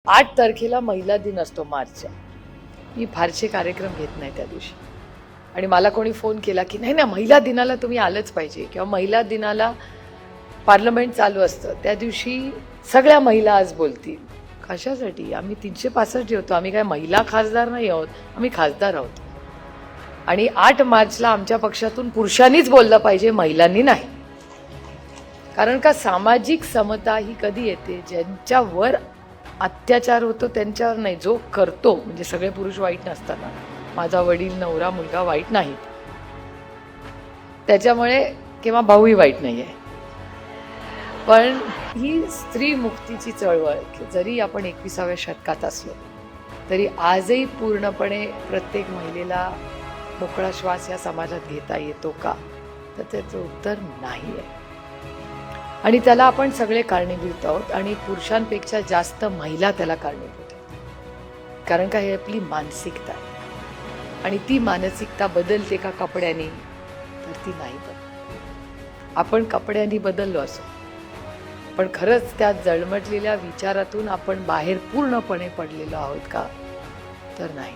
8 तारखेला महिला दिन असतो मार्चचा. मी फारसे कार्यक्रम घेत नाही त्या दिवशी. आणि मला कोणी फोन केला की नाही ना महिला दिनाला तुम्ही आलंच पाहिजे किंवा महिला दिनाला पार्लमेंट चालू असतं, त्या दिवशी सगळ्या महिला आज बोलतील. कशासाठी? आम्ही 365 होतो, आम्ही काय महिला खासदार नाही आहोत, आम्ही खासदार आहोत. आणि 8 मार्चला आमच्या पक्षातून पुरुषांनीच बोललं पाहिजे, महिलांनी नाही. कारण का सामाजिक समता ही कधी येते? ज्यांच्यावर अत्याचार होतो त्यांच्यावर नाही, जो करतो. म्हणजे सगळे पुरुष वाईट नसताना, माझा वडील, नवरा, मुलगा वाईट नाहीत, त्याच्यामुळे किंवा भाऊही वाईट नाही आहे. पण ही स्त्री मुक्तीची चळवळ जरी आपण 21व्या शतकात असलो तरी आजही पूर्णपणे प्रत्येक महिलेला मोकळा श्वास या समाजात घेता येतो का? तर त्याचं उत्तर नाही आहे. आणि त्याला आपण सगळे कारणीभूत आहोत आणि पुरुषांपेक्षा जास्त महिला त्याला कारणीभूत आहेत. कारण का हे आपली मानसिकता आहे आणि ती मानसिकता बदलते का कपड्यांनी? तर ती नाही बदलत. आपण कपड्यांनी बदललो असो, पण खरंच त्या जळमटलेल्या विचारातून आपण बाहेर पूर्णपणे पडलेलो आहोत का? तर नाही.